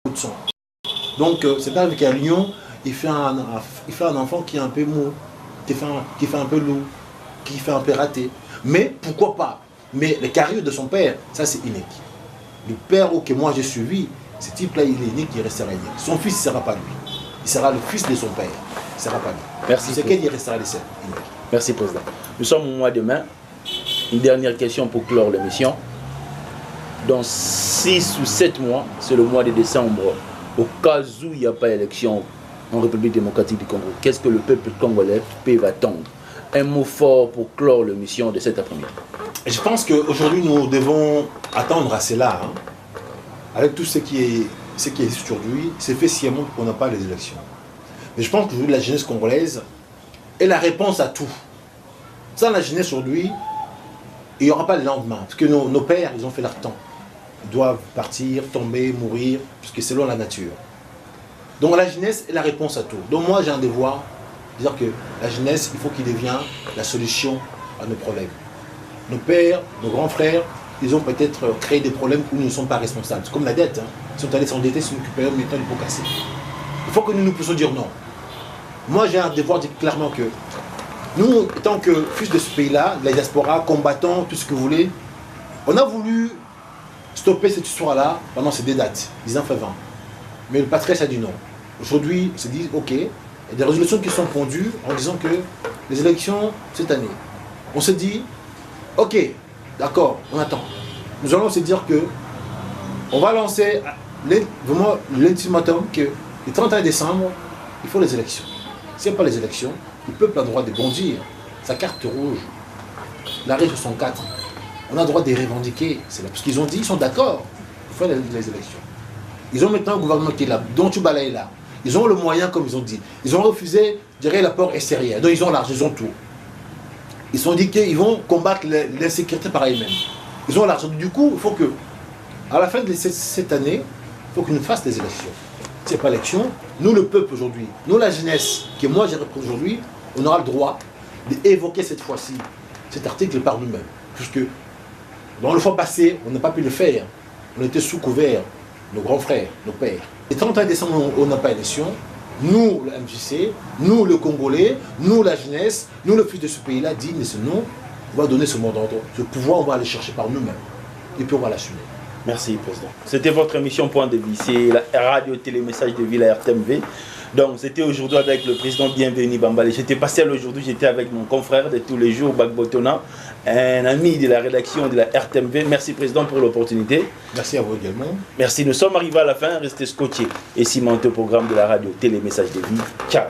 de sang. Donc c'est pas qu'à Lyon, il fait un enfant qui est un peu mou, qui fait un peu lourd, qui fait un peu raté. Mais pourquoi pas? Mais les carrières de son père, ça c'est unique. Le père que moi j'ai suivi, ce type-là il est unique, il restera unique. Son fils ne sera pas lui. Il sera le fils de son père. Il ne sera pas lui. Merci. C'est qu'il restera le seul. Merci Président. Nous sommes au mois de mai. Une dernière question pour clore l'émission. Dans 6 ou 7 mois, c'est le mois de décembre, au cas où il n'y a pas d'élection en République démocratique du Congo, qu'est-ce que le peuple congolais peut attendre? Un mot fort pour clore l'émission de cet après-midi. Je pense qu'aujourd'hui, nous devons attendre à cela. Hein. Avec tout ce qui est aujourd'hui, c'est fait sciemment qu'on n'a pas les élections. Mais je pense qu'aujourd'hui, la jeunesse congolaise est la réponse à tout. Sans la jeunesse aujourd'hui, il n'y aura pas le lendemain. Parce que nos pères, ils ont fait leur temps. Ils doivent partir, tomber, mourir, puisque c'est selon la nature. Donc la jeunesse est la réponse à tout. Donc moi, j'ai un devoir de dire que la jeunesse, il faut qu'il devienne la solution à nos problèmes. Nos pères, nos grands frères, ils ont peut-être créé des problèmes où nous ne sommes pas responsables. C'est comme la dette. Hein. Ils sont allés s'endetter, se récupérer, maintenant il faut casser. Il faut que nous puissions dire non. Moi, j'ai un devoir de dire clairement que nous, étant que fils de ce pays-là, de la diaspora, combattants, tout ce que vous voulez, on a voulu stopper cette histoire-là pendant ces 2 dates, 10 ans fait 20. Mais le patriarche a dit non. Aujourd'hui, on se dit, ok, il y a des résolutions qui sont pondues en disant que les élections cette année. On se dit, ok, d'accord, on attend. Nous allons se dire que on va lancer vraiment l'ultimatum que le 31 décembre, il faut les élections. S'il n'y a pas les élections, le peuple a le droit de bondir. Sa carte rouge, l'arrêt 64, on a le droit de les revendiquer. C'est là. Parce qu'ils ont dit, ils sont d'accord, il faut les élections. Ils ont maintenant un gouvernement qui est là, dont Tchoubala est là. Ils ont le moyen, comme ils ont dit. Ils ont refusé, je dirais, l'apport extérieur. Donc ils ont l'argent, ils ont tout. Ils se sont dit qu'ils vont combattre l'insécurité par eux-mêmes. Ils ont l'argent. Du coup, il faut que, à la fin de cette année, il faut qu'ils nous fassent des élections. Si ce n'est pas l'élection, nous, le peuple aujourd'hui, nous, la jeunesse, que moi j'ai repris aujourd'hui, on aura le droit d'évoquer cette fois-ci cet article par nous-mêmes. Puisque dans le fois passé, on n'a pas pu le faire. On était sous couvert, nos grands frères, nos pères. Le 31 décembre, on n'a pas d'élection. Nous, le MJC, nous, le Congolais, nous, la jeunesse, nous, le fils de ce pays-là, digne ce nom, on va donner ce mot d'ordre. Ce pouvoir, on va aller chercher par nous-mêmes. Et puis on va l'assumer. Merci, Président. C'était votre émission Point de Vie. C'est la radio télémessage de vie, la RTMV. Donc, c'était aujourd'hui avec le président Bienvenu Bambale. J'étais pas seul aujourd'hui, j'étais avec mon confrère de tous les jours, Bagbotona, un ami de la rédaction de la RTMV. Merci, Président, pour l'opportunité. Merci à vous également. Merci. Nous sommes arrivés à la fin. Restez scotchés et cimentés au programme de la radio télémessage de vie. Ciao.